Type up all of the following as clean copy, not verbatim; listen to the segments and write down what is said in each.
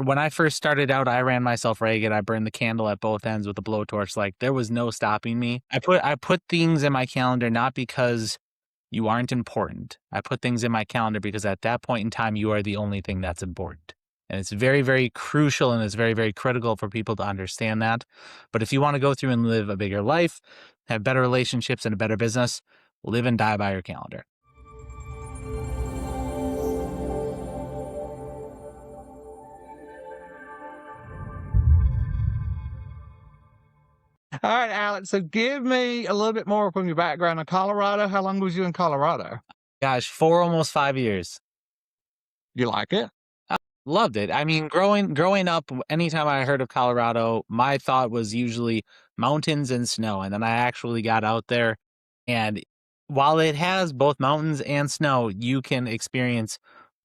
When I first started out, I ran myself ragged. I burned the candle at both ends with a blowtorch. Like there was no stopping me. I put things in my calendar not because you aren't important. I put things in my calendar because at that point in time, you are the only thing that's important. And it's very, very crucial and it's very, very critical for people to understand that. But if you want to go through and live a bigger life, have better relationships and a better business, live and die by your calendar. All right, Alex. So give me a little bit more from your background in Colorado. How long was you in Colorado? Gosh, for almost 5 years. You like it? Loved it. I mean, growing up, anytime I heard of Colorado, my thought was usually mountains and snow. And then I actually got out there, and while it has both mountains and snow, you can experience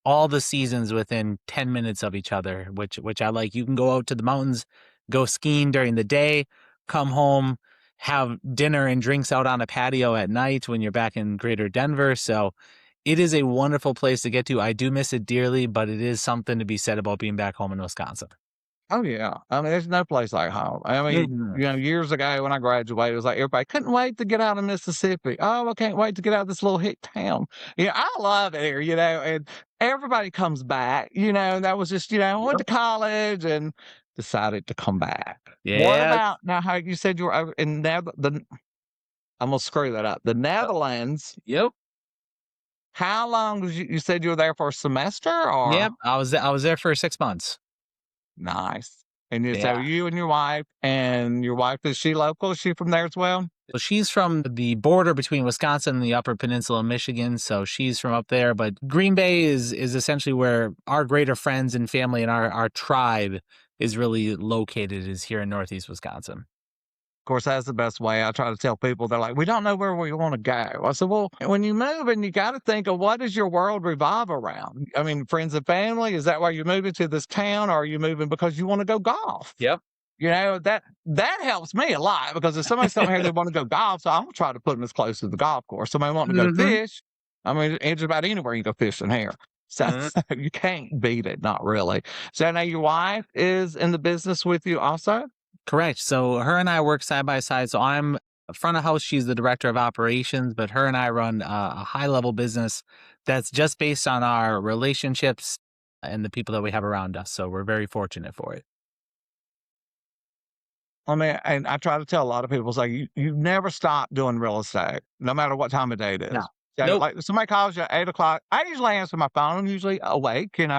all the seasons within 10 minutes of each other, which I like. You can go out to the mountains, go skiing during the day, come home, have dinner and drinks out on a patio at night when you're back in Greater Denver. So it is a wonderful place to get to. I do miss it dearly, but it is something to be said about being back home in Wisconsin. Oh yeah. I mean, there's no place like home. I mean, Mhm. years ago when I graduated, it was like everybody couldn't wait to get out of Mississippi. Oh, I can't wait to get out of this little hick town. Yeah, I love it here, and everybody comes back, and that was just, I went to Yep. college and decided to come back. What Yeah. about now how you said you were over in I'm gonna screw that up. The Netherlands. Yep. How long was you said you were there for a semester Yep. or I was there for 6 months. nice. So Yeah. you and your wife, is she local? Is she from there as well? So she's from the border between Wisconsin and the Upper Peninsula of Michigan. So she's from up there. But Green Bay is essentially where our greater friends and family and our tribe is really located, is here in Northeast Wisconsin. Of course, that's the best way. I try to tell people, they're like, we don't know where we want to go. I said, well, when you move and you got to think of what does your world revolve around? I mean, friends and family, is that why you're moving to this town or are you moving because you want to go golf? Yep. That helps me a lot because if somebody's telling me here they want to go golf, so I'm gonna try to put them as close to the golf course. Somebody wanting to go Hmm. fish, I mean, it's about anywhere you go fishing here. So, so you can't beat it, not really. So now your wife is in the business with you also? Correct. So her and I work side by side. So I'm front of house. She's the director of operations, but her and I run a high level business that's just based on our relationships and the people that we have around us. So we're very fortunate for it. I mean, and I try to tell a lot of people, it's like you never stop doing real estate, no matter what time of day it No. is. So Nope. like somebody calls you at 8 o'clock. I usually answer my phone. I'm usually awake. And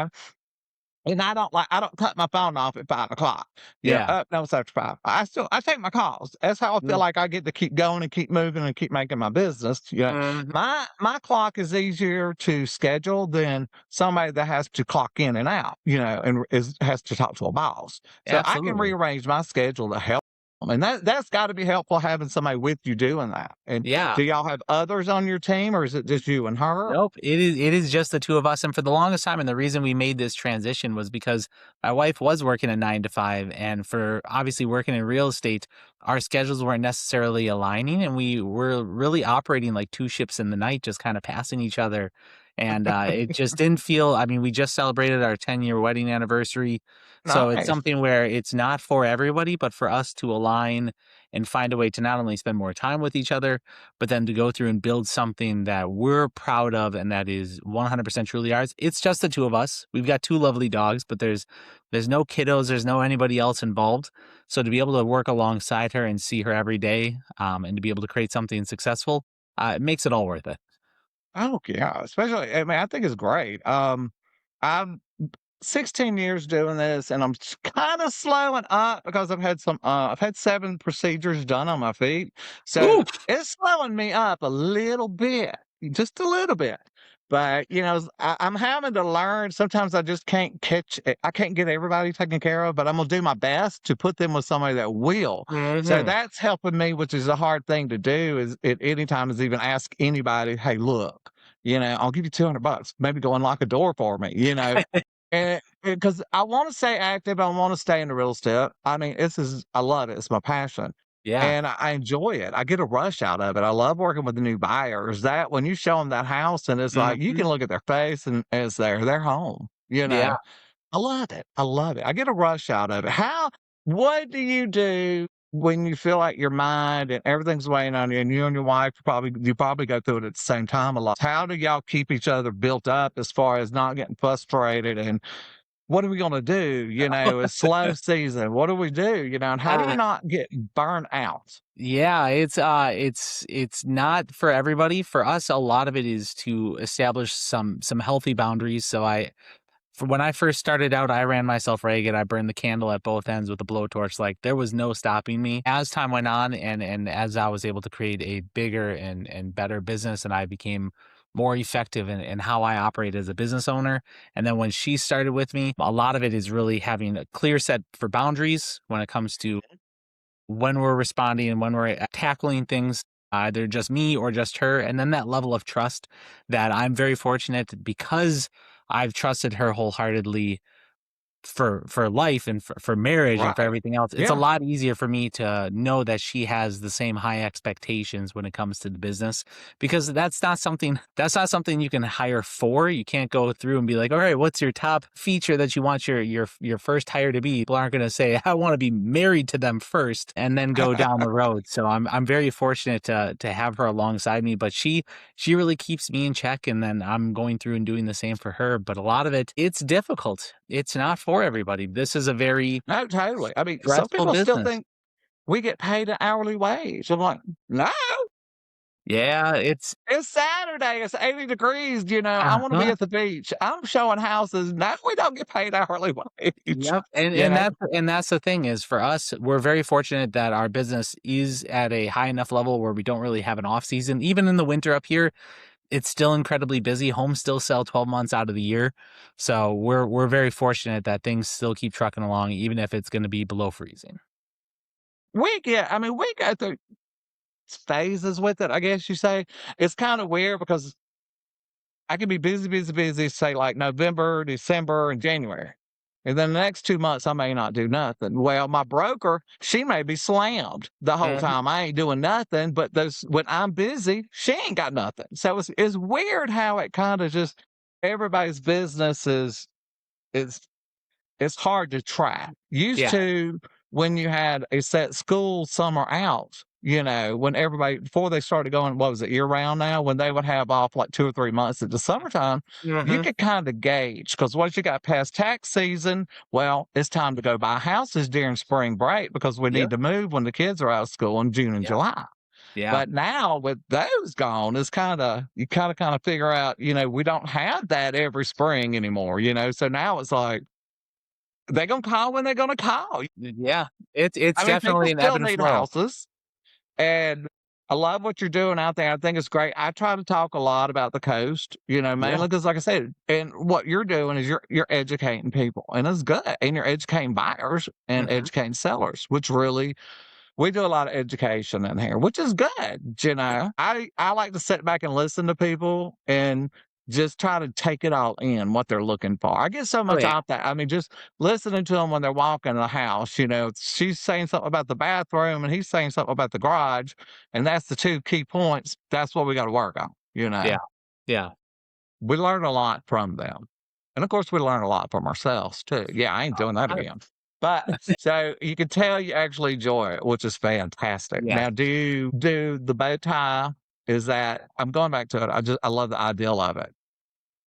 I don't cut my phone off at 5 o'clock. Yeah. No, it's after 5. I take my calls. That's how I feel Mm. like I get to keep going and keep moving and keep making my business. Mhm. My clock is easier to schedule than somebody that has to clock in and out, and has to talk to a boss. So I can Absolutely. rearrange my schedule to help 'em, and that's gotta be helpful having somebody with you doing that. And Yeah. do y'all have others on your team, or is it just you and her? Nope. It is just the two of us. And for the longest time, and the reason we made this transition was because my wife was working a 9 to 5. And for obviously working in real estate, our schedules weren't necessarily aligning. And we were really operating like two ships in the night, just kind of passing each other. And it just didn't feel, I mean, we just celebrated our 10-year wedding anniversary. So it's Nice. something where it's not for everybody, but for us to align and find a way to not only spend more time with each other, but then to go through and build something that we're proud of and that is 100% truly ours. It's just the two of us. We've got two lovely dogs, but there's no kiddos, there's no anybody else involved. So to be able to work alongside her and see her every day, and to be able to create something successful, it makes it all worth it. Oh, yeah, especially I mean, I think it's great. I'm 16 years doing this, and I'm kinda slowing up because I've had 7 procedures done on my feet, so Ooh. it's slowing me up a little bit, just a little bit. But, I'm having to learn, sometimes I just can't catch it. I can't get everybody taken care of, but I'm gonna do my best to put them with somebody that will. So Hmm. that's helping me, which is a hard thing to do, is at any time is even ask anybody, "Hey, look, I'll give you $200, maybe go unlock a door for me," And because I wanna stay active, I wanna stay in the real estate. I mean, I love it, it's my passion, Yeah. and I enjoy it. I get a rush out of it. I love working with the new buyers, that when you show them that house and it's like, you Hmm. can look at their face and it's they're home, Yeah. I love it. I love it. I get a rush out of it. What do you do when you feel like your mind and everything's weighing on you and you and your wife you probably go through it at the same time a lot. How do y'all keep each other built up as far as not getting frustrated and what are we gonna do? It's slow season. What do we do? And how do you Uh, not get burnt out? yeah, it's not for everybody. For us, a lot of it is to establish some healthy boundaries. So when I first started out, I ran myself ragged. I burned the candle at both ends with a blowtorch. Like there was no stopping me. As time went on, and as I was able to create a bigger and better business, and I became more effective in how I operate as a business owner. And then when she started with me, a lot of it is really having a clear set for boundaries when it comes to when we're responding and when we're tackling things, either just me or just her. And then that level of trust that I'm very fortunate because I've trusted her wholeheartedly for life and for marriage and for Right. everything else. It's a Yeah. lot easier for me to know that she has the same high expectations when it comes to the business because that's not something you can hire for. You can't go through and be like, all right, what's your top feature that you want your first hire to be? People aren't going to say, I want to be married to them first and then go down the road. So I'm very fortunate to have her alongside me, but she really keeps me in check, and then I'm going through and doing the same for her. But a lot of it's difficult. It's not for everybody. This is a very No, totally. I mean, some stressful people still business. think we get paid an hourly wage. I'm like, no, Yeah, it's Saturday. It's 80 degrees. I want to be uh-huh. at the beach. I'm showing houses. No, we don't get paid hourly wage. Yep. And You and know, that's the thing is for us, we're very fortunate that our business is at a high enough level where we don't really have an off season. Even in the winter up here, it's still incredibly busy. Homes still sell 12 months out of the year. So we're very fortunate that things still keep trucking along, even if it's going to be below freezing. I mean, we go through phases with it, I guess you say. It's kind of weird because I can be busy, busy, busy, say like November, December, and January. And then the next 2 months, I may not do nothing. Well, my broker, she may be slammed the whole Mhm. time. I ain't doing nothing, but when I'm busy, she ain't got nothing. So it's weird how it kind of just everybody's business is it's hard to track. Used Yeah. to when you had a set school summer out, when everybody before they started going, what was it, year round now, when they would have off like 2 or 3 months at the summertime, you Mhm. could kind of gauge because once you got past tax season, well, it's time to go buy houses during spring break because we Yep. need to move when the kids are out of school in June and Yep. July. Yeah. But now with those gone, it's kind of figure out, we don't have that every spring anymore. So now it's like they're gonna call when they're gonna call. Yeah. It's I mean, people definitely an ebb still and need flow. houses, and I love what you're doing out there. I think it's great. I try to talk a lot about the coast, Yeah. mainly because, like I said, and what you're doing is you're educating people, and it's good, and you're educating buyers and Mhm. educating sellers, which really we do a lot of education in here, which is good. I like to sit back and listen to people and just try to take it all in what they're looking for. I get so Oh much yeah. out there. I mean, just listening to them when they're walking in the house, she's saying something about the bathroom and he's saying something about the garage. And that's the two key points. That's what we got to work on. Yeah. Yeah. We learn a lot from them. And of course, we learn a lot from ourselves too. Yeah, I ain't doing that Uh, again. But so you can tell you actually enjoy it, which is fantastic. yeah. Now, do you do the bow tie? Is that I'm going back to it. I love the ideal of it.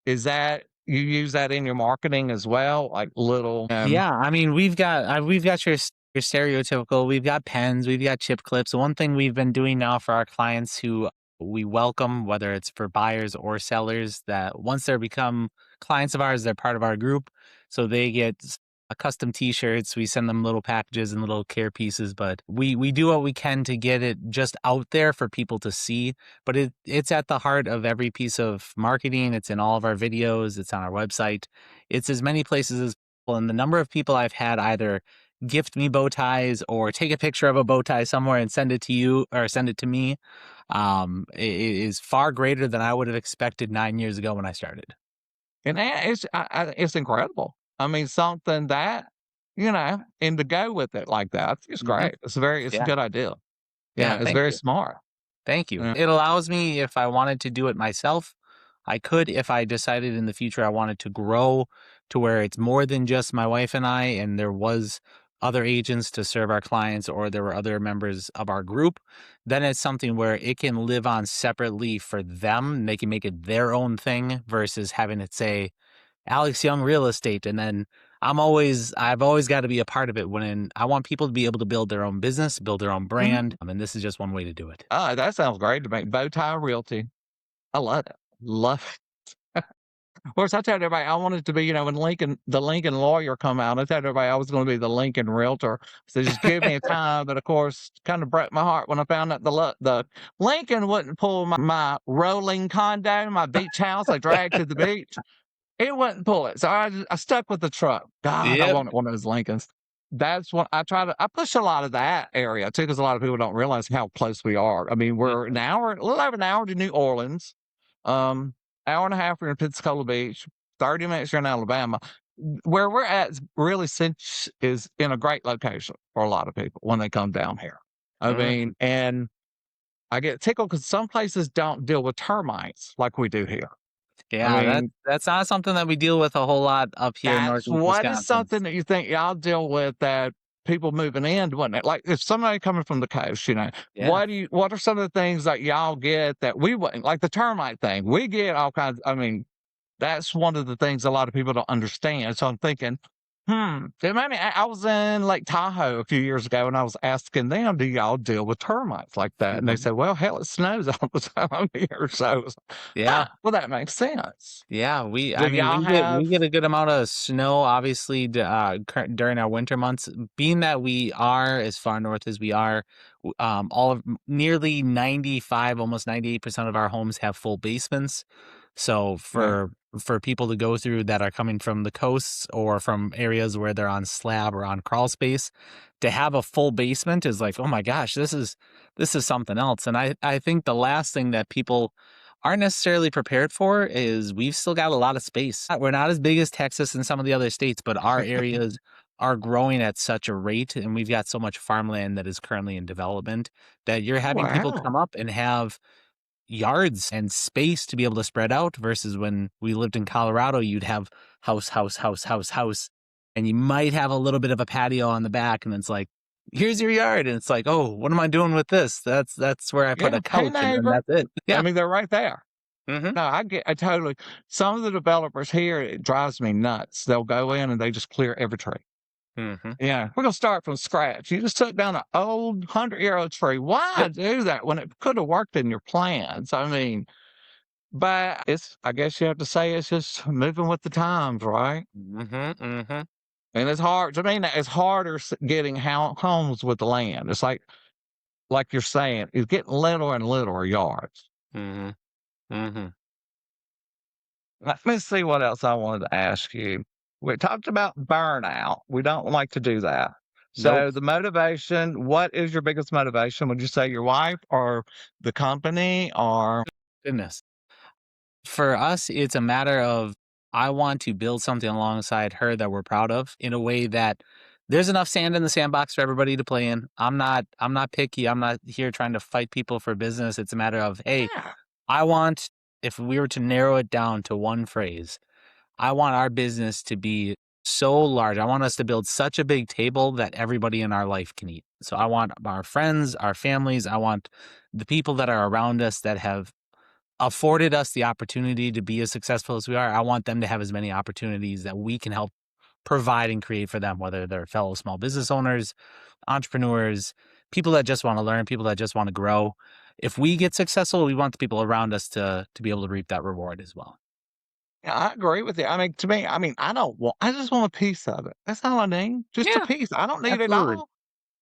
Is that you use that in your marketing as well? Like little Yeah, I mean, we've got your stereotypical, we've got pens, we've got chip clips. One thing we've been doing now for our clients who we welcome, whether it's for buyers or sellers, that once they become clients of ours, they're part of our group. So they get a custom t-shirts. We send them little packages and little care pieces, but we do what we can to get it just out there for people to see. But it's at the heart of every piece of marketing. It's in all of our videos, it's on our website. It's as many places as and the number of people I've had either gift me bow ties or take a picture of a bow tie somewhere and send it to you or send it to me, is far greater than I would have expected 9 years ago when I started. and it's incredible. I mean, something that, and to go with it like that, it's Mhm. great. It's a Yeah. good idea. Yeah. It's Thank very you. smart. Thank you. Yeah. It allows me, if I wanted to do it myself, I could. If I decided in the future I wanted to grow to where it's more than just my wife and I, and there was other agents to serve our clients, or there were other members of our group, then it's something where it can live on separately for them. They can make it their own thing versus having it say Alex Young Real Estate. And then I've always got to be a part of it when I want people to be able to build their own business, build their own Mhm. brand. And this is just one way to do it. That sounds great to me. Bowtie Realty. I love it. Love it. Of course, I told everybody I wanted to be, when the Lincoln lawyer come out, I told everybody I was going to be the Lincoln realtor. So just give me a time. But of course, kind of broke my heart when I found out the Lincoln wouldn't pull my rolling condo, my beach house I dragged to the beach. It wouldn't pull it. So I stuck with the truck. God, I Yep. wanted one of those Lincolns. That's what I push a lot of that area too, because a lot of people don't realize how close we are. I mean, we're a little over an hour to New Orleans, hour and a half we're in Pensacola Beach, 30 minutes you're in Alabama. Where we're at really cinch is in a great location for a lot of people when they come down here. I Mhm. mean, and I get tickled because some places don't deal with termites like we do here. I Yeah, mean, that's not something that we deal with a whole lot up here in that's Northeast what is Wisconsin. something that you think y'all deal with that people moving in wouldn't it? Like, if somebody coming from the coast, Yeah. what are some of the things that y'all get that we wouldn't, like the termite thing? We get all kinds. I mean, that's one of the things a lot of people don't understand. So I'm thinking, it made me I was in Lake Tahoe a few years ago, and I was asking them, "Do y'all deal with termites like that?" And they Mhm. said, "Well, hell, it snows all the time I'm here." So, Yeah. well, that makes sense. Yeah, Do I mean, y'all we have get a good amount of snow, obviously, during our winter months. Being that we are as far north as we are, all of nearly 95, almost 98% of our homes have full basements. So yeah, for people to go through that are coming from the coasts or from areas where they're on slab or on crawl space, to have a full basement is like, oh my gosh, this is something else. And I think the last thing that people aren't necessarily prepared for is we've still got a lot of space. We're not as big as Texas and some of the other states, but our areas are growing at such a rate, and we've got so much farmland that is currently in development that you're having people wow. come up and have yards and space to be able to spread out versus when we lived in Colorado, you'd have house, house, house, house, house, and you might have a little bit of a patio on the back, and it's like, here's your yard, and it's like, oh, what am I doing with this? That's where I put Yeah. a Hey, couch, and then neighbor. that's it. I Yeah. mean, they're right there. Mhm. No, I totally. Some of the developers here, it drives me nuts. They'll go in and they just clear every tree. Mhm. Yeah, we're gonna start from scratch. You just took down an old 100-year-old tree. Why Yep. do that when it could have worked in your plans? I mean, but I guess you have to say it's just moving with the times, right? Mhm. Mhm. And it's hard to me. It's harder getting homes with the land. It's like you're saying, it's getting littler and littler yards. Mhm. Mhm. Let me see what else I wanted to ask you. We talked about burnout. We don't like to do that. Nope. So the motivation, what is your biggest motivation? Would you say your wife or the company or Goodness. For us, it's a matter of I want to build something alongside her that we're proud of in a way that there's enough sand in the sandbox for everybody to play in. I'm not picky. I'm not here trying to fight people for business. It's a matter of, hey, yeah, I want if we were to narrow it down to one phrase, I want our business to be so large. I want us to build such a big table that everybody in our life can eat. So I want our friends, our families, I want the people that are around us that have afforded us the opportunity to be as successful as we are. I want them to have as many opportunities that we can help provide and create for them, whether they're fellow small business owners, entrepreneurs, people that just want to learn, people that just want to grow. If we get successful, we want the people around us to be able to reap that reward as well. yeah, I agree with you. I mean, to me, I mean, I just want a piece of it. That's all I need. Just a Yeah, piece. I don't need it absolutely. all.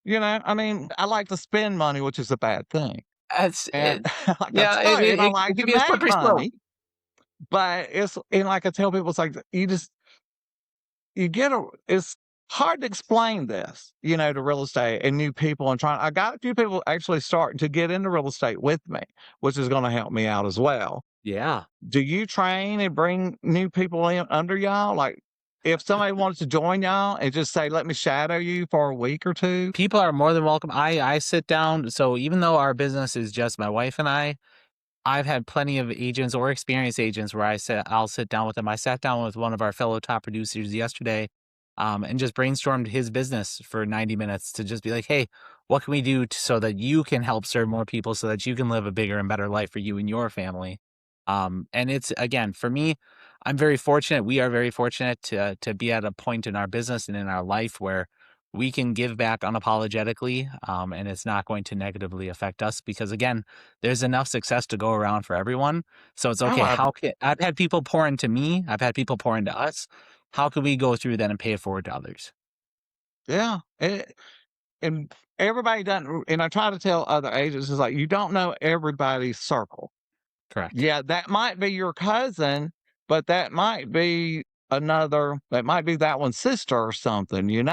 I mean, I like to spend money, which is a bad thing. That's And it. like I Yeah, tell you, and I it like can to be a make slippery slope. money, but and like I tell people, it's like you get it's hard to explain this, to real estate and new people and trying. I got a few people actually starting to get into real estate with me, which is going to help me out as well. Yeah. Do you train and bring new people in under y'all? Like, if somebody wants to join y'all and just say, "Let me shadow you for a week or two." People are more than welcome. I sit down. So even though our business is just my wife and I I've had plenty of agents or experienced agents where I'll sit down with them. I sat down with one of our fellow top producers yesterday, and just brainstormed his business for 90 minutes to just be like, "Hey, what can we do so that you can help serve more people so that you can live a bigger and better life for you and your family?" And it's again, for me, I'm very fortunate. We are very fortunate to be at a point in our business and in our life where we can give back unapologetically, and it's not going to negatively affect us because again, there's enough success to go around for everyone. So it's okay. However, How can I've had people pour into me, I've had people pour into us. How can we go through that and pay it forward to others? yeah, and everybody doesn't and I try to tell other agents, is like, you don't know everybody's circle. Correct. Yeah, that might be your cousin, but that might be that one's sister or something, and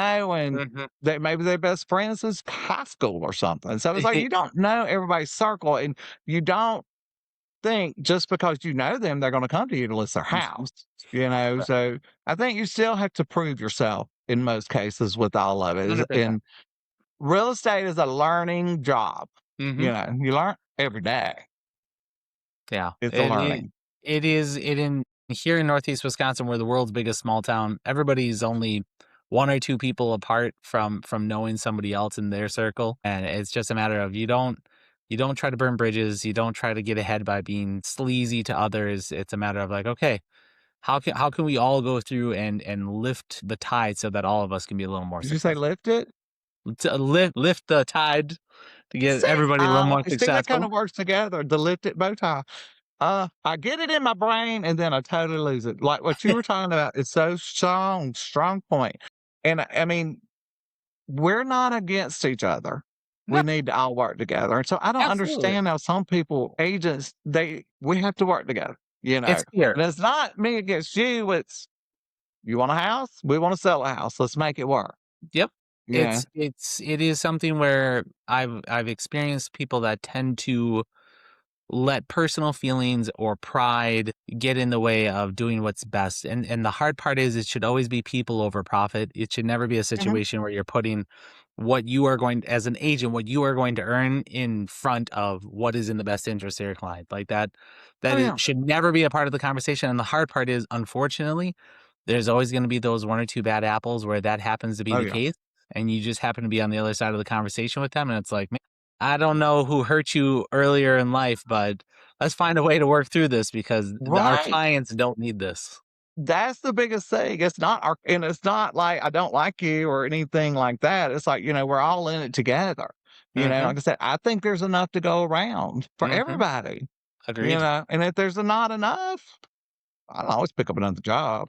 Mhm. they maybe they're best friends since high school or something. So it's like you don't know everybody's circle, and you don't think just because you know them, they're gonna come to you to list their Mhm. house. Correct. So I think you still have to prove yourself in most cases with all of it. 100%. And real estate is a learning job. Mhm. You learn every day. Yeah. It's a It learning. it is it in here in Northeast Wisconsin, we're the world's biggest small town. Everybody's only 1 or 2 people apart from knowing somebody else in their circle, and it's just a matter of you don't try to burn bridges, you don't try to get ahead by being sleazy to others. It's a matter of like, "Okay, how can we all go through and lift the tide so that all of us can be a little more Did you say successful?" lift it? To lift the tide to get See, everybody a little more see, that successful. kinda works together, the lifted bow tie. I get it in my brain, and then I totally lose it. Like, what you were talking about is so strong point. And I mean, we're not against each other. No, We need to all work together, and so I don't absolutely. understand how some people, agents, we have to work together, It's here. and it's not me against you, it's, "You want a house? We wanna sell a house, let's make it work." Yep. Yeah. It is something where I've experienced people that tend to let personal feelings or pride get in the way of doing what's best. And the hard part is it should always be people over profit. It should never be a Mhm. situation where you're putting what you are going as an agent, what you are going to earn in front of what is in the best interest of your client. Like Oh, it yeah. should never be a part of the conversation. And the hard part is unfortunately, there's always going to be those 1 or 2 bad apples where that happens to be Oh, the yeah. case. And you just happen to be on the other side of the conversation with them. And it's like, I don't know who hurt you earlier in life, but let's find a way to work through this because our Right. clients don't need this. That's the biggest thing. It's not like I don't like you or anything like that. It's like, we're all in it together. Mhm, Like I said, I think there's enough to go around for mhm. everybody, Agreed. and if there's not enough, I will always pick up another job.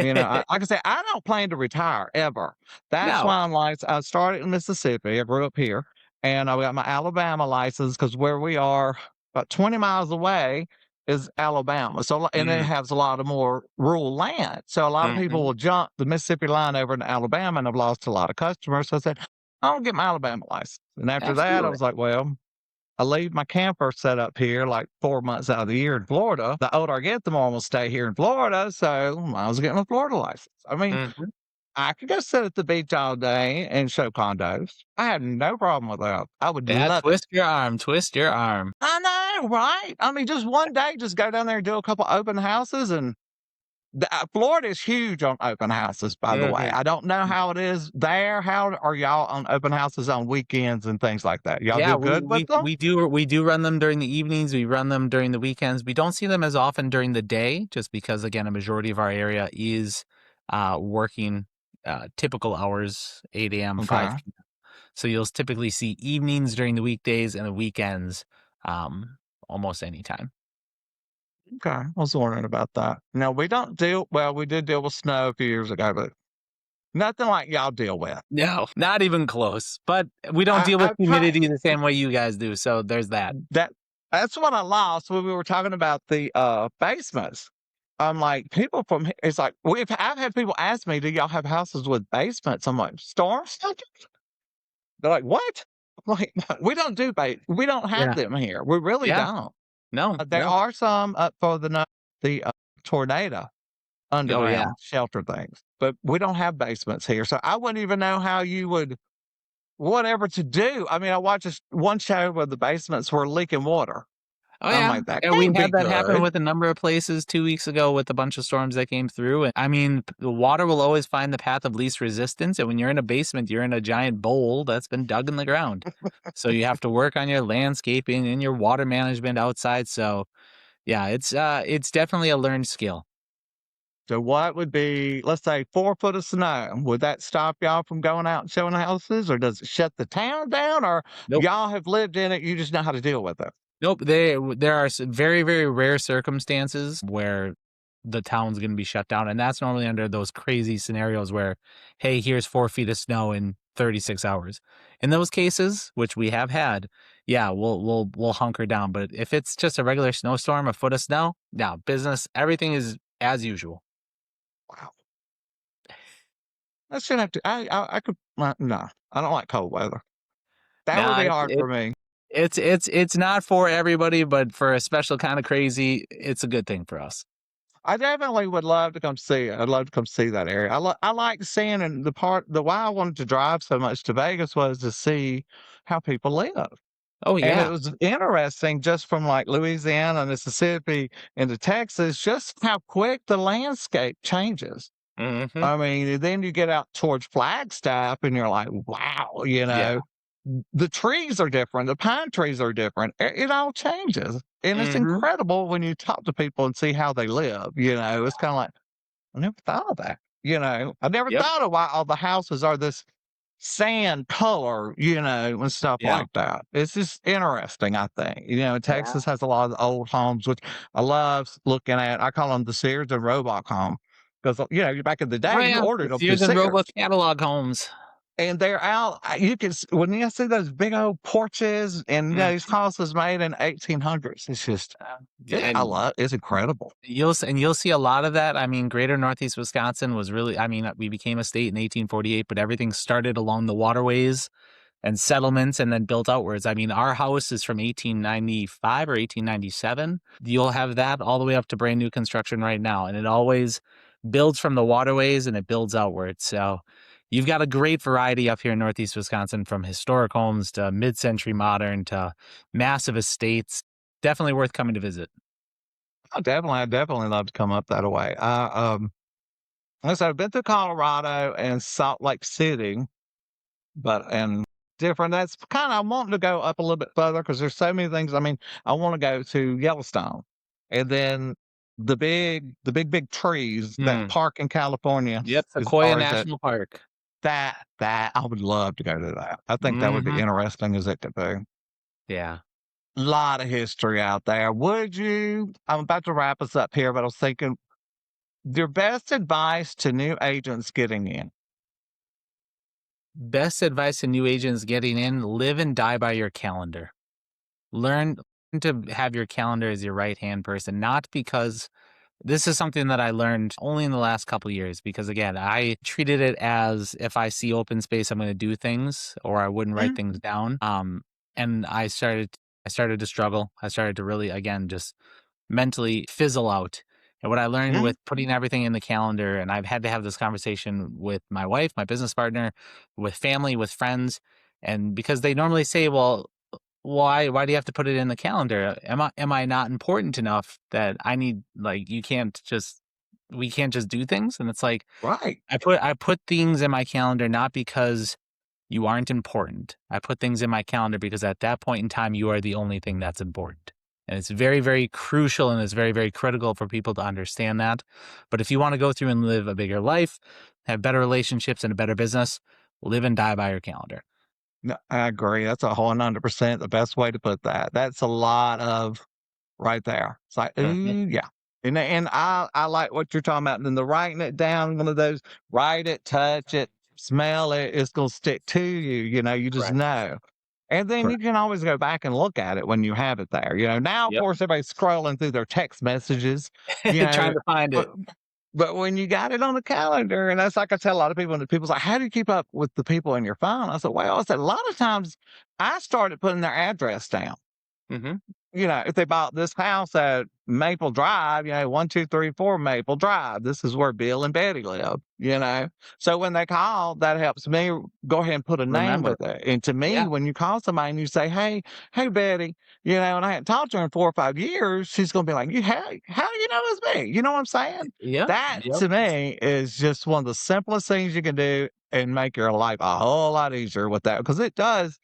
Like I said, I don't plan to retire ever. That's No. why I started in Mississippi. I grew up here, and I got my Alabama license because where we are, about 20 miles away, is Alabama. So, and it Mm, has a lot of more rural land. So, a lot of people mhm. will jump the Mississippi line over into Alabama, and I've lost a lot of customers. So I said, I'll get my Alabama license. And after that, I Absolutely. was like, well, I leave my camper set up here like 4 months out of the year in Florida. The older I get, the more I'm gonna stay here in Florida, so I was getting a Florida license. I mean, Mhm. I could go sit at the beach all day and show condos. I had no problem with that. I would Yeah, love it. twist your arm, twist your arm. I know, right? I mean, just one day, just go down there and do a couple open houses, and Florida is huge on open houses, by the way. Mhm. I don't know how it is there. How are y'all on open houses on weekends and things like that? Y'all Yeah, do good with them? we do run them during the evenings, we run them during the weekends. We don't see them as often during the day just because, again, a majority of our area is, working, typical hours, 8 AM, Okay. 5 PM. So you'll typically see evenings during the weekdays and the weekends, almost anytime. Okay, I was wondering about that. No, we don't deal well, we did deal with snow a few years ago, but nothing like y'all deal with. No, not even close, but we don't deal with I've tried humidity the same way you guys do, so there's that. that that's what I lost when we were talking about the, basements. I'm like, people from he it's like, I've had people ask me, "Do y'all have houses with basements?" I'm like, "Storm shelter?" They're like, "What?" I'm like, We don't do we don't have Yeah. them here. We really Yeah. don't." No, There no. are some up for the tornado. Oh, yeah. Underground shelter things, but we don't have basements here, so I wouldn't even know how you would whatever to do. I mean, I watched this one show where the basements were leaking water. Oh, I'm yeah. like, "That Yeah, we can't be had that happen good." with a number of places 2 weeks ago with a bunch of storms that came through, and, I mean, the water will always find the path of least resistance, and when you're in a basement, you're in a giant bowl that's been dug in the ground. So you have to work on your landscaping and your water management outside, so, yeah, it's definitely a learned skill. So what would be, let's say, 4 foot of snow? Would that stop y'all from going out and showing houses, or does it shut the town down, or Nope. y'all have lived in it, you just know how to deal with it? Nope, there are very, very rare circumstances where the town's gonna be shut down, and that's normally under those crazy scenarios where, "Hey, here's 4 feet of snow in 36 hours." In those cases, which we have had, yeah, we'll hunker down, but if it's just a regular snowstorm, a foot of snow, no, business, everything is as usual. Wow. I should have to I could no, I don't like cold weather. That would Nah, be hard for me. it's not for everybody, but for a special kinda crazy, it's a good thing for us. I definitely would love to come see it. I'd love to come see that area. I like seeing, and the why I wanted to drive so much to Vegas was to see how people live. Oh, And it yeah. was interesting just from, like, Louisiana, Mississippi, into Texas, just how quick the landscape changes. Mhm. I mean, and then you get out towards Flagstaff and you're like, "Wow," Yeah. the trees are different, the pine trees are different, it all changes, and it's Mhm. incredible when you talk to people and see how they live, it's kinda like, "I never thought of that," I never Yep. thought of why all the houses are this sand color, and stuff Yeah. like that. It's just interesting, I think. Yeah. Texas has a lot of the old homes, which I love looking at. I call them the Sears and Roebuck home because, back in the Oh, day, you yeah, ordered the them through Sears and Roebuck Sears. catalog homes. And they're out. You can when you see those big old porches, and these Mhm. houses made in 1800s. It's just, I And love. It's incredible. you'll see a lot of that. I mean, Greater Northeast Wisconsin was really, I mean, we became a state in 1848, but everything started along the waterways and settlements and then built outwards. I mean, our house is from 1895 or 1897. You'll have that all the way up to brand new construction right now. And it always builds from the waterways and it builds outwards. So you've got a great variety up here in Northeast Wisconsin from historic homes to mid century modern to massive estates. Definitely worth coming to visit. I definitely love to come up that way. Like I said, I've been to Colorado and Salt Lake City, but and different. That's kind of, I'm wanting to go up a little bit further because there's so many things. I mean, I want to go to Yellowstone, and then big trees, that Hmm. park in California, Yep. as Sequoia far as that, National Park. that I would love to go to that. I think that would be Hmm. interesting as it could be. Yeah. Lot of history out there. Would you? I'm about to wrap us up here, but I was thinking your best advice to new agents getting in. Best advice to new agents getting in, live and die by your calendar. Learn to have your calendar as your right hand person, not because this is something that I learned only in the last couple years because again, I treated it as if I see open space, I'm going to do things or I wouldn't write Mm, things down. And I started to struggle. I started to really, again, just mentally fizzle out. And what I learned mm, with putting everything in the calendar, and I've had to have this conversation with my wife, my business partner, with family, with friends, and because they normally say, well, why do you have to put it in the calendar? Am I not important enough that I need, like, you can't just we can't just do things? And it's like right. I put things in my calendar not because you aren't important. I put things in my calendar because at that point in time you are the only thing that's important. And it's very, very crucial and it's very, very critical for people to understand that. But if you want to go through and live a bigger life, have better relationships and a better business, live and die by your calendar. No, I agree. That's a 100% the best way to put that. That's a lot of right there. It's like, Mhm. ooh, yeah. And I like what you're talking about. And then the writing it down, one of those, write it, touch it, smell it, it's gonna stick to you, you just Correct. know. And then you Correct. can always go back and look at it when you have it there. Now, of Yep. course, everybody's scrolling through their text messages, you Trying know, to find but it. but when you got it on the calendar, and that's like I tell a lot of people, and people's like, "How do you keep up with the people in your phone?" I said, "Well," I said, "a lot of times I started putting their address down." Mhm. if they bought this house at Maple Drive, 1234 Maple Drive, this is where Bill and Betty live. So when they call, that helps me go ahead and put a name Remember. with it. And to me, Yeah. when you call somebody and you say, hey, Betty, and I hadn't talked to her in 4 or 5 years, she's going to be like, how do you know it's me? You know what I'm saying? Yep. That Yep. to me is just one of the simplest things you can do and make your life a whole lot easier with that because it does.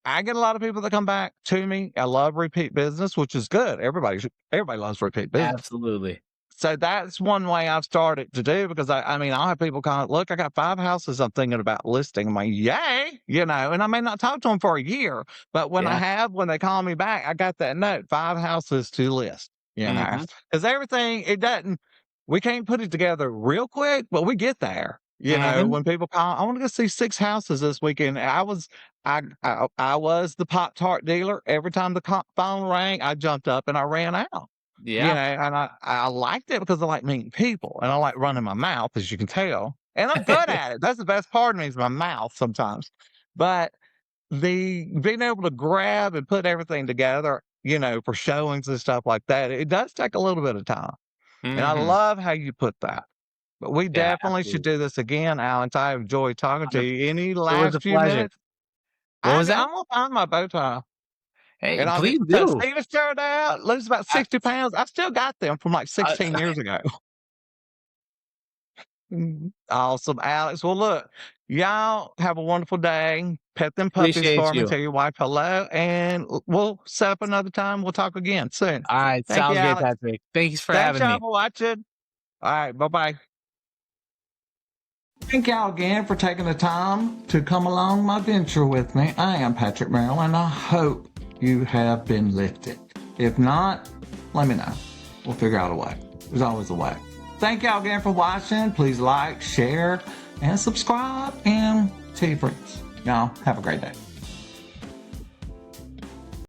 I get a lot of people that come back to me. I love repeat business, which is good. Everybody loves repeat business. Absolutely. So that's one way I've started to do because I mean, I'll have people call, look, I got 5 houses I'm thinking about listing. I'm like, yay, and I may not talk to them for a year, but Yeah. when they call me back, I got that note, 5 houses to list, Mhm. because everything, we can't put it together real quick, but we get there. Mhm. When people call, I want to go see 6 houses this weekend. I was the Pop Tart dealer. Every time the phone rang, I jumped up and I ran out. Yeah. And I liked it because I like meeting people and I like running my mouth, as you can tell. And I'm good at it. That's the best part of me is my mouth sometimes. But the being able to grab and put everything together, for showings and stuff like that, it does take a little bit of time. And I Mhm. love how you put that. But we Yeah, definitely should absolutely. do this again, Alex. I enjoyed talking to 100%. you. Any It was last a few pleasure. minutes? What was that? I'm gonna find my bow tie. Hey, And I'll get please do. Steven started out, lose about I 60 pounds. I still got them from like I 16 years ago. Mhm. Awesome, Alex. Well, look, y'all have a wonderful day. Pet them puppies appreciate for me. you. Tell your wife hello, and we'll set up another time. We'll talk again soon. Alright, Thank you, sounds great, Alex. Patrick. Thanks for Thanks, having y'all, me. for watching. All right, bye bye. Thank y'all again for taking the time to come along my venture with me. I am Patrick Merrill, and I hope you have been lifted. If not, let me know. We'll figure out a way. There's always a way. Thank y'all again for watching. Please like, share, and subscribe, and tell your friends. Y'all have a great day.